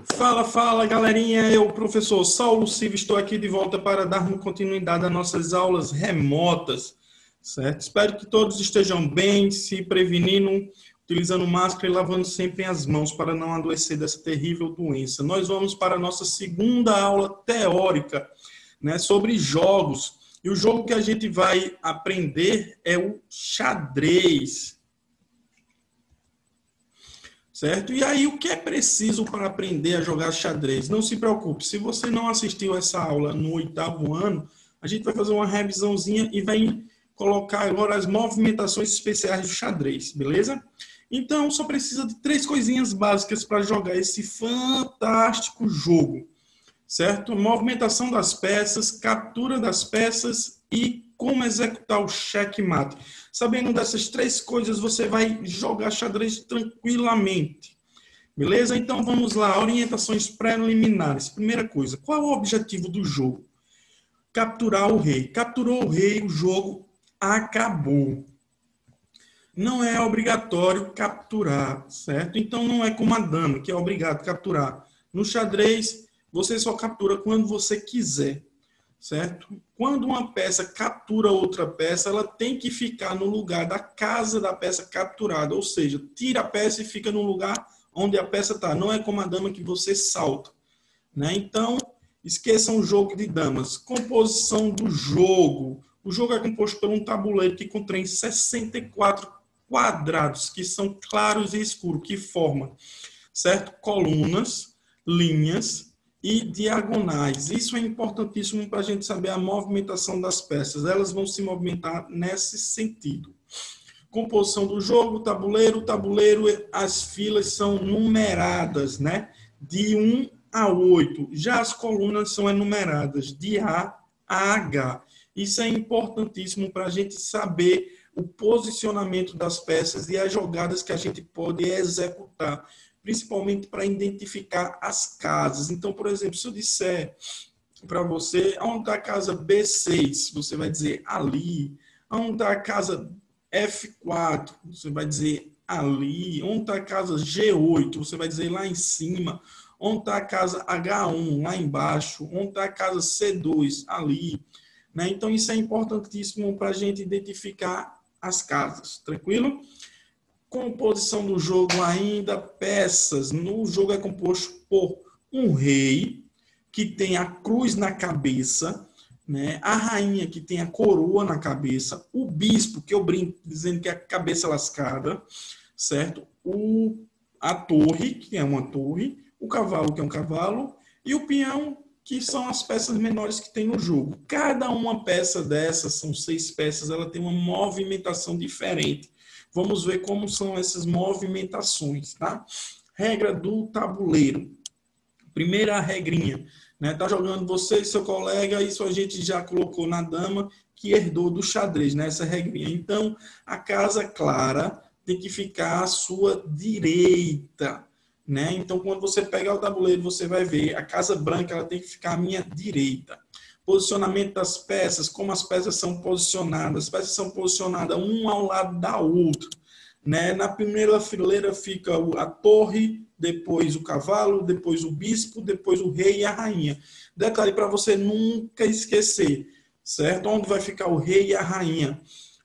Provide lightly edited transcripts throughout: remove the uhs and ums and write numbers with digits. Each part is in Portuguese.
Fala, fala, galerinha. Eu, professor Saulo Silva, estou aqui de volta para darmos continuidade às nossas aulas remotas, certo? Espero que todos estejam bem, se prevenindo, utilizando máscara e lavando sempre as mãos para não adoecer dessa terrível doença. Nós vamos para a nossa segunda aula teórica, né, sobre jogos. E o jogo que a gente vai aprender é o xadrez. Certo? E aí, o que é preciso para aprender a jogar xadrez? Não se preocupe, se você não assistiu essa aula no 8º ano, a gente vai fazer uma revisãozinha e vai colocar agora as movimentações especiais do xadrez, beleza? Então, só precisa de 3 coisinhas básicas para jogar esse fantástico jogo, certo? Movimentação das peças, captura das peças e como executar o checkmate. Sabendo dessas 3 coisas, você vai jogar xadrez tranquilamente. Beleza? Então vamos lá, orientações preliminares. Primeira coisa, qual é o objetivo do jogo? Capturar o rei. Capturou o rei, o jogo acabou. Não é obrigatório capturar, certo? Então não é como a dama, que é obrigado a capturar. No xadrez, você só captura quando você quiser, certo? Quando uma peça captura outra peça, ela tem que ficar no lugar da casa da peça capturada, ou seja, tira a peça e fica no lugar onde a peça está. Não é como a dama que você salta, né? Então, esqueçam o jogo de damas. Composição do jogo. O jogo é composto por um tabuleiro que contém 64 quadrados, que são claros e escuros, que formam, certo? Colunas, linhas e diagonais. Isso é importantíssimo para a gente saber a movimentação das peças. Elas vão se movimentar nesse sentido. Composição do jogo, tabuleiro, as filas são numeradas, né? De 1 a 8. Já as colunas são enumeradas de A a H. Isso é importantíssimo para a gente saber o posicionamento das peças e as jogadas que a gente pode executar, principalmente para identificar as casas. Então, por exemplo, se eu disser para você, onde está a casa B6, você vai dizer ali. Onde está a casa F4, você vai dizer ali. Onde está a casa G8, você vai dizer lá em cima. Onde está a casa H1, lá embaixo. Onde está a casa C2, ali. Né? Então, isso é importantíssimo para a gente identificar as casas, tranquilo? Composição do jogo ainda, peças. No jogo é composto por um rei, que tem a cruz na cabeça, né? A rainha, que tem a coroa na cabeça, o bispo, que eu brinco dizendo que é a cabeça lascada, certo? A torre, que é uma torre, o cavalo, que é um cavalo, e o peão, que são as peças menores que tem no jogo. Cada uma peça dessas, são 6 peças, ela tem uma movimentação diferente. Vamos ver como são essas movimentações, tá? Regra do tabuleiro. Primeira regrinha, né? Tá jogando você e seu colega, isso a gente já colocou na dama, que herdou do xadrez, né? Essa regrinha. Então, a casa clara tem que ficar à sua direita, né? Então, quando você pegar o tabuleiro, você vai ver a casa branca, ela tem que ficar à minha direita. Posicionamento das peças, como as peças são posicionadas. As peças são posicionadas um ao lado da outra, né? Na primeira fileira fica a torre, depois o cavalo, depois o bispo, depois o rei e a rainha. Detalhe para você nunca esquecer, certo? Onde vai ficar o rei e a rainha,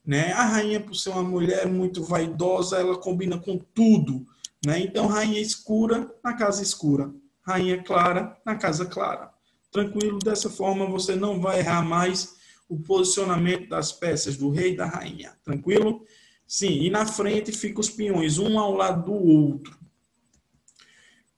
né? A rainha, por ser uma mulher muito vaidosa, ela combina com tudo, né? Então, rainha escura na casa escura, rainha clara na casa clara. Tranquilo, dessa forma você não vai errar mais o posicionamento das peças do rei e da rainha. Tranquilo? Sim, e na frente ficam os peões, um ao lado do outro.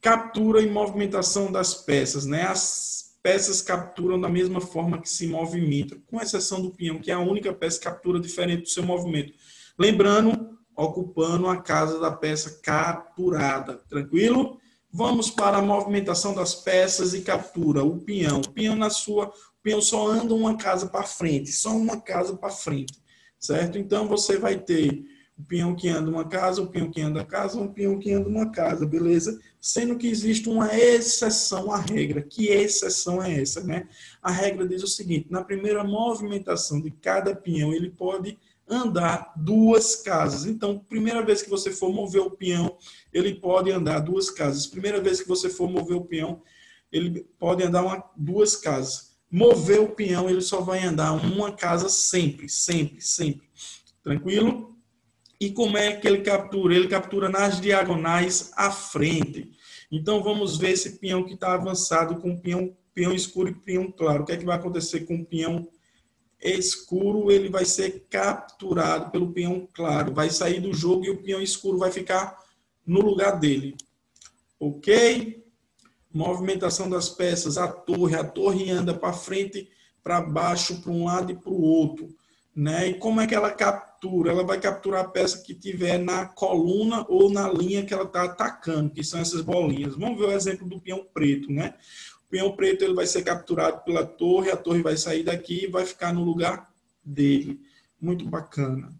Captura e movimentação das peças, né? As peças capturam da mesma forma que se movimentam, com exceção do peão, que é a única peça que captura diferente do seu movimento. Lembrando, ocupando a casa da peça capturada. Tranquilo? Vamos para a movimentação das peças e captura. O peão. O peão só anda uma casa para frente, só uma casa para frente, certo? Então você vai ter o peão que anda uma casa, o peão que anda a casa, o peão que anda uma casa, beleza? Sendo que existe uma exceção à regra. Que exceção é essa, né? A regra diz o seguinte: na primeira movimentação de cada peão, ele pode andar 2 casas. Então, primeira vez que você for mover o peão, ele pode andar 2 casas. Primeira vez que você for mover o peão, ele pode andar 2 casas. Mover o peão, ele só vai andar uma casa sempre, sempre, sempre. Tranquilo? E como é que ele captura? Ele captura nas diagonais à frente. Então, vamos ver esse peão que está avançado com peão escuro e peão claro. O que é que vai acontecer com o peão escuro? Ele vai ser capturado pelo peão claro. Vai sair do jogo e o peão escuro vai ficar no lugar dele. Ok? Movimentação das peças. A torre anda para frente, para baixo, para um lado e para o outro. Né? E como é que ela captura? Ela vai capturar a peça que tiver na coluna ou na linha que ela está atacando, que são essas bolinhas. Vamos ver o exemplo do peão preto, né? O peão preto ele vai ser capturado pela torre, a torre vai sair daqui e vai ficar no lugar dele. Muito bacana.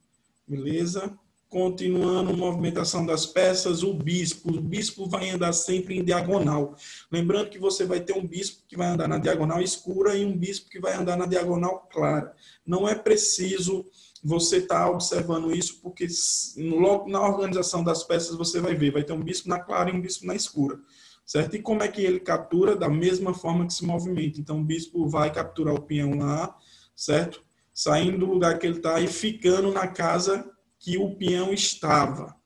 Beleza? Continuando, movimentação das peças, o bispo vai andar sempre em diagonal. Lembrando que você vai ter um bispo que vai andar na diagonal escura e um bispo que vai andar na diagonal clara. Não é preciso você estar observando isso, porque logo na organização das peças você vai ver, vai ter um bispo na clara e um bispo na escura. Certo? E como é que ele captura? Da mesma forma que se movimenta. Então, o bispo vai capturar o peão lá, certo? Saindo do lugar que ele está e ficando na casa que o peão estava.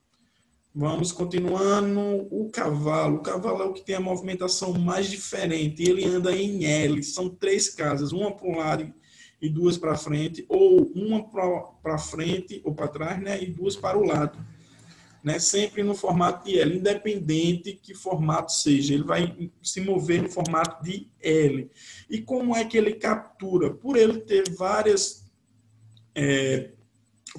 Vamos continuando. O cavalo é o que tem a movimentação mais diferente. Ele anda em L. São 3 casas, uma para um lado e 2 para frente, ou uma para frente ou para trás, né? E 2 para o lado. Né? Sempre no formato de L, independente que formato seja. Ele vai se mover no formato de L. E como é que ele captura? Por ele ter várias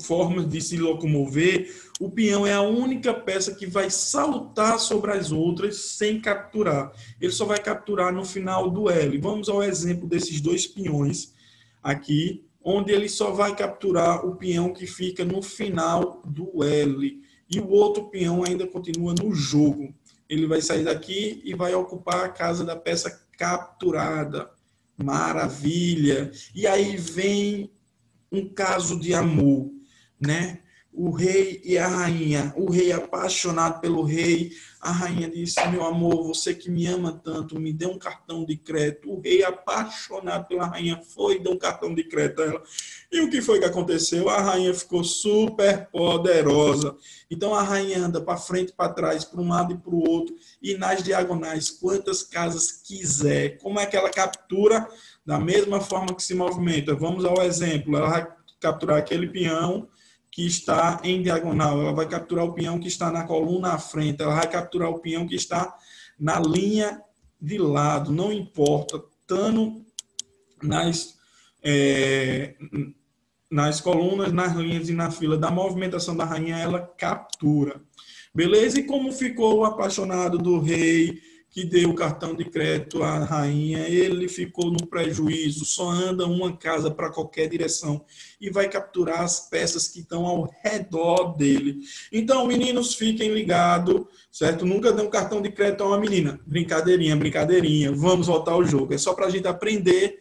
formas de se locomover, o peão é a única peça que vai saltar sobre as outras sem capturar. Ele só vai capturar no final do L. Vamos ao exemplo desses 2 peões aqui, onde ele só vai capturar o peão que fica no final do L. E o outro peão ainda continua no jogo. Ele vai sair daqui e vai ocupar a casa da peça capturada. Maravilha! E aí vem um caso de amor, né? O rei e a rainha. O rei apaixonado pelo rei. A rainha disse: meu amor, você que me ama tanto, me dê um cartão de crédito. O rei apaixonado pela rainha foi e deu um cartão de crédito a ela. E o que foi que aconteceu? A rainha ficou super poderosa. Então a rainha anda para frente, para trás, para um lado e para o outro, e nas diagonais, quantas casas quiser. Como é que ela captura? Da mesma forma que se movimenta. Vamos ao exemplo. Ela vai capturar aquele peão que está em diagonal. Ela vai capturar o peão que está na coluna à frente. Ela vai capturar o peão que está na linha de lado. Não importa. Estando nas colunas, nas linhas e na fila da movimentação da rainha, ela captura. Beleza? E como ficou o apaixonado do rei que deu o cartão de crédito à rainha? Ele ficou no prejuízo, só anda uma casa para qualquer direção e vai capturar as peças que estão ao redor dele. Então, meninos, fiquem ligados, certo? Nunca dê um cartão de crédito a uma menina. Brincadeirinha, brincadeirinha. Vamos voltar ao jogo. É só para a gente aprender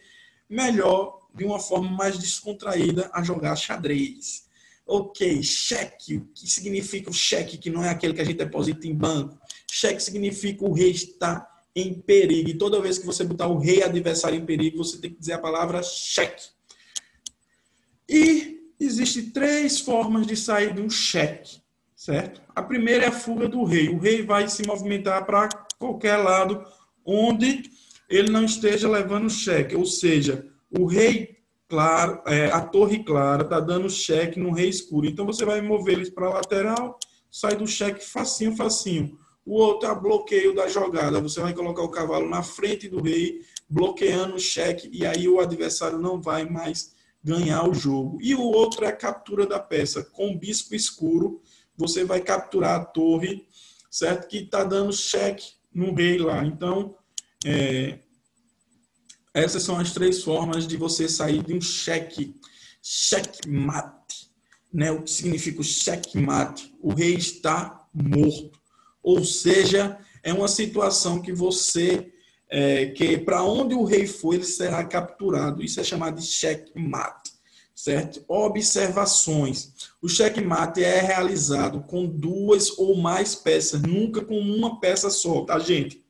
melhor, de uma forma mais descontraída, a jogar xadrez. Ok, cheque. O que significa o cheque, que não é aquele que a gente deposita em banco? Cheque significa o rei está em perigo. E toda vez que você botar o rei adversário em perigo, você tem que dizer a palavra cheque. E existem 3 formas de sair de um cheque, certo? A primeira é a fuga do rei. O rei vai se movimentar para qualquer lado onde ele não esteja levando cheque. Ou seja, o rei claro, a torre clara está dando cheque no rei escuro. Então você vai mover eles para a lateral, sai do cheque facinho, facinho. O outro é o bloqueio da jogada. Você vai colocar o cavalo na frente do rei, bloqueando o cheque, e aí o adversário não vai mais ganhar o jogo. E o outro é a captura da peça. Com o bispo escuro, você vai capturar a torre, certo? Que está dando cheque no rei lá. Então, essas são as 3 formas de você sair de um cheque. Checkmate. Né? O que significa o checkmate? O rei está morto. Ou seja, é uma situação que você, que para onde o rei for, ele será capturado. Isso é chamado de checkmate. certo? Observações. O checkmate é realizado com 2 ou mais peças, nunca com uma peça só, tá, gente?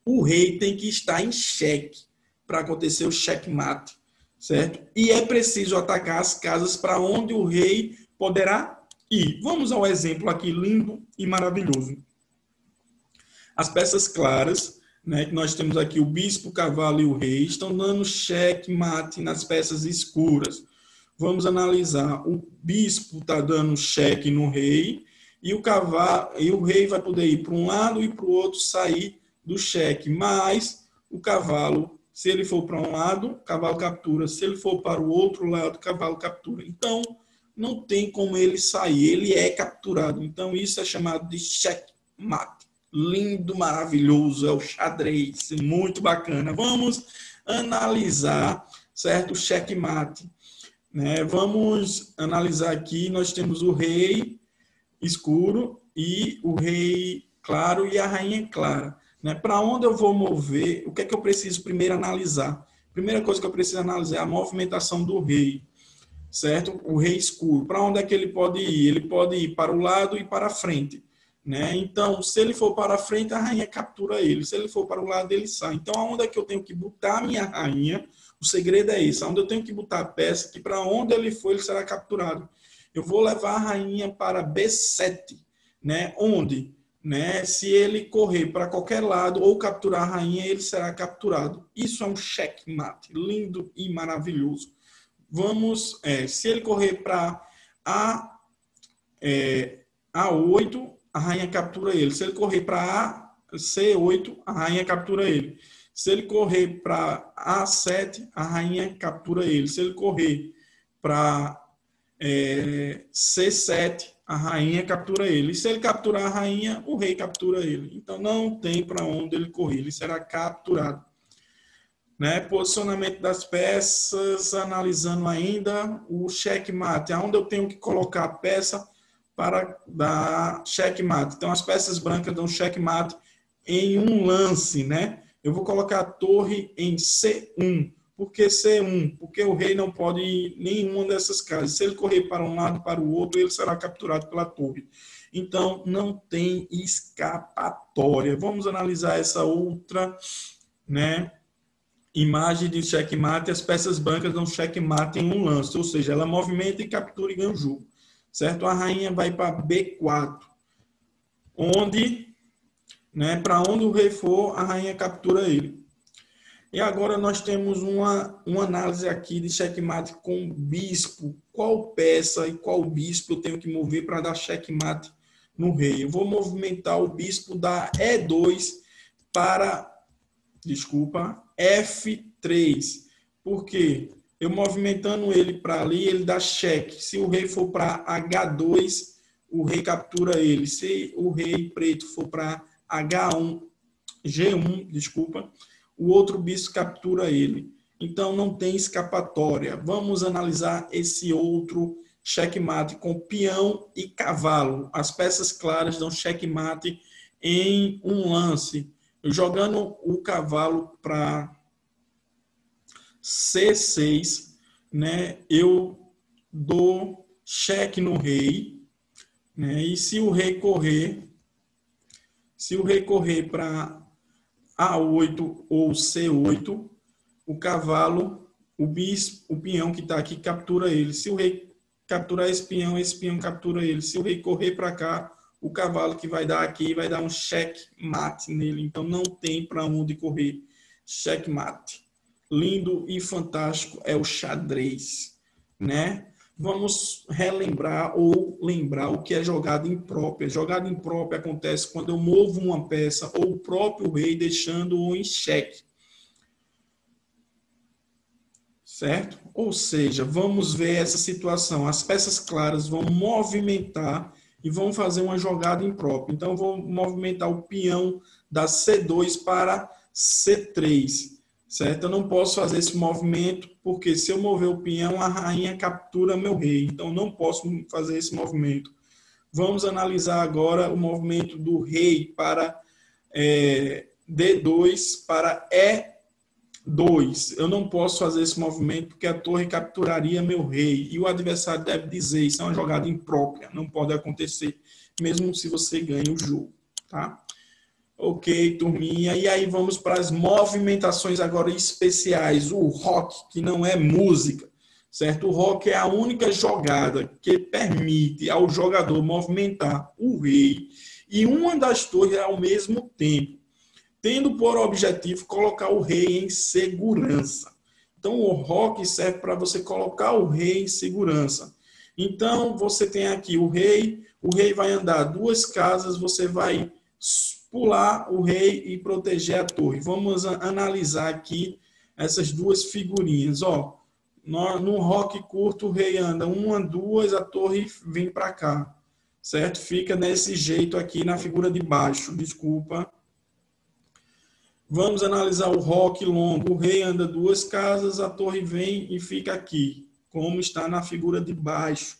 O rei tem que estar em xeque para acontecer o checkmate, certo? E é preciso atacar as casas para onde o rei poderá ir. Vamos ao exemplo aqui lindo e maravilhoso. As peças claras, né, que nós temos aqui o bispo, o cavalo e o rei, estão dando checkmate nas peças escuras. Vamos analisar. O bispo está dando cheque no rei e o cavalo e o rei vai poder ir para um lado e para o outro, sair do cheque. Mas o cavalo, se ele for para um lado, o cavalo captura. Se ele for para o outro lado, o cavalo captura. Então, não tem como ele sair. Ele é capturado. Então, isso é chamado de checkmate. Lindo, maravilhoso, é o xadrez, muito bacana. Vamos analisar, certo? O checkmate, né? Vamos analisar aqui, nós temos o rei escuro e o rei claro e a rainha clara, né? Para onde eu vou mover, o que é que eu preciso primeiro analisar? Primeira coisa que eu preciso analisar é a movimentação do rei, certo? O rei escuro, para onde é que ele pode ir? Ele pode ir para o lado e para a frente, né? Então, se ele for para a frente, a rainha captura ele. Se ele for para o lado, ele sai. Então, aonde é que eu tenho que botar a minha rainha? O segredo é esse. Aonde eu tenho que botar a peça, que para onde ele for, ele será capturado. Eu vou levar a rainha para B7, né? Onde, né? Se ele correr para qualquer lado ou capturar a rainha, ele será capturado. Isso é um checkmate, lindo e maravilhoso. Vamos, se ele correr para A8, a rainha captura ele. Se ele correr para C8, a rainha captura ele. Se ele correr para A7, a rainha captura ele. Se ele correr para C7, a rainha captura ele. E se ele capturar a rainha, o rei captura ele. Então, não tem para onde ele correr. Ele será capturado. Né? Posicionamento das peças, analisando ainda o checkmate. Aonde eu tenho que colocar a peça para dar checkmate. Então, as peças brancas dão checkmate em um lance, né? Eu vou colocar a torre em C1. Por que C1? Porque o rei não pode ir em nenhuma dessas casas. Se ele correr para um lado, para o outro, ele será capturado pela torre. Então, não tem escapatória. Vamos analisar essa outra, né? Imagem de checkmate. As peças brancas dão checkmate em um lance. Ou seja, ela movimenta e captura e ganha o jogo. Certo? A rainha vai para B4, onde, né, para onde o rei for, a rainha captura ele. E agora nós temos uma análise aqui de checkmate com bispo. Qual peça e qual bispo eu tenho que mover para dar checkmate no rei? Eu vou movimentar o bispo da E2 para, F3. Por quê? Eu movimentando ele para ali, ele dá cheque. Se o rei for para H2, o rei captura ele. Se o rei preto for para G1, o outro bispo captura ele. Então, não tem escapatória. Vamos analisar esse outro checkmate com peão e cavalo. As peças claras dão checkmate em um lance. Jogando o cavalo para C6, né, eu dou cheque no rei, né, e se o rei correr para A8 ou C8, o cavalo, o bispo, o peão que está aqui captura ele. Se o rei capturar esse peão captura ele. Se o rei correr para cá, o cavalo que vai dar aqui vai dar um checkmate nele. Então não tem para onde correr. Checkmate. Lindo e fantástico é o xadrez, né? Vamos relembrar ou lembrar o que é jogada imprópria. Jogada imprópria acontece quando eu movo uma peça ou o próprio rei deixando-o em xeque. Certo? Ou seja, vamos ver essa situação. As peças claras vão movimentar e vão fazer uma jogada imprópria. Então, eu vou movimentar o peão da C2 para C3. Certo? Eu não posso fazer esse movimento, porque se eu mover o peão, a rainha captura meu rei. Então, não posso fazer esse movimento. Vamos analisar agora o movimento do rei para D2 para 2, eu não posso fazer esse movimento porque a torre capturaria meu rei. E o adversário deve dizer, isso é uma jogada imprópria, não pode acontecer, mesmo se você ganha o jogo, tá? Ok, turminha. E aí vamos para as movimentações agora especiais. O rock, que não é música, certo? O rock é a única jogada que permite ao jogador movimentar o rei e uma das torres ao mesmo tempo, tendo por objetivo colocar o rei em segurança. Então, o rock serve para você colocar o rei em segurança. Então, você tem aqui o rei vai andar 2 casas, você vai pular o rei e proteger a torre. Vamos analisar aqui essas 2 figurinhas. Ó, no rock curto, o rei anda 1, 2, a torre vem para cá, certo? Fica desse jeito aqui na figura de baixo, desculpa. Vamos analisar o rock longo. O rei anda 2 casas, a torre vem e fica aqui, como está na figura de baixo,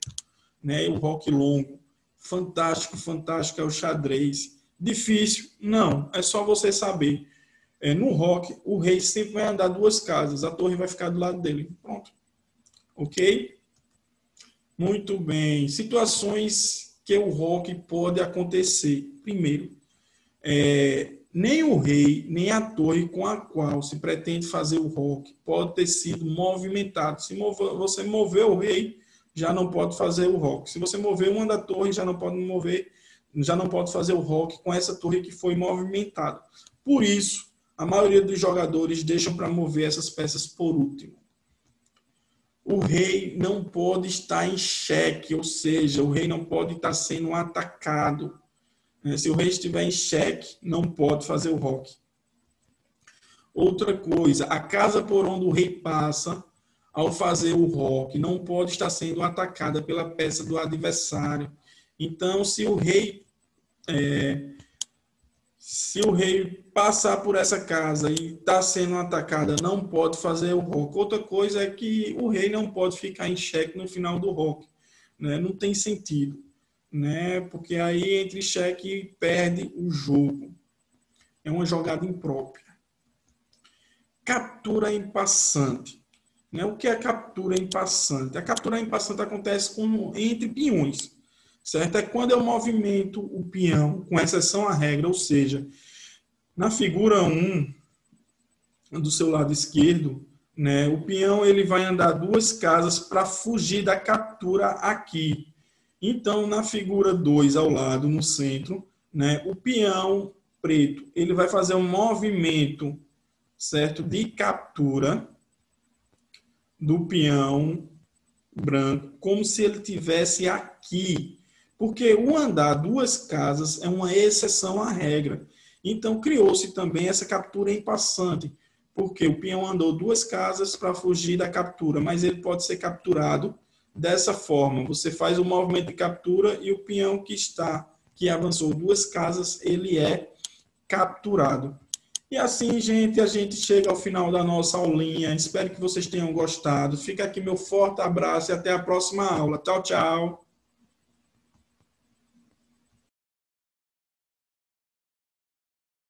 né? O rock longo. Fantástico, fantástico é o xadrez. Difícil? Não, é só você saber. No rock, o rei sempre vai andar 2 casas, a torre vai ficar do lado dele. Pronto. Ok? Muito bem. Situações que o rock pode acontecer. Primeiro, nem o rei, nem a torre com a qual se pretende fazer o rock pode ter sido movimentado. Se você mover o rei, já não pode fazer o rock. Se você mover uma da torre, já não pode fazer o rock com essa torre que foi movimentada. Por isso, a maioria dos jogadores deixam para mover essas peças por último. O rei não pode estar em xeque, ou seja, o rei não pode estar sendo atacado. Se o rei estiver em xeque, não pode fazer o rock. Outra coisa, a casa por onde o rei passa, ao fazer o rock, não pode estar sendo atacada pela peça do adversário. Então, se o rei passar por essa casa e está sendo atacada, não pode fazer o rock. Outra coisa é que o rei não pode ficar em xeque no final do rock, né? Não tem sentido, né? Porque aí entra em xeque e perde o jogo. É uma jogada imprópria. Captura em passante. Né? O que é captura em passante? A captura em passante acontece entre peões, certo? É quando eu movimento o peão, com exceção à regra, ou seja, na figura 1, do seu lado esquerdo, né, o peão ele vai andar 2 casas para fugir da captura aqui. Então, na figura 2, ao lado, no centro, né, o peão preto ele vai fazer um movimento, certo, de captura do peão branco, como se ele tivesse aqui. Porque o andar 2 casas é uma exceção à regra. Então, criou-se também essa captura em passante, porque o peão andou 2 casas para fugir da captura, mas ele pode ser capturado dessa forma. Você faz o movimento de captura e o peão que avançou 2 casas, ele é capturado. E assim, gente, a gente chega ao final da nossa aulinha. Espero que vocês tenham gostado. Fica aqui meu forte abraço e até a próxima aula. Tchau, tchau.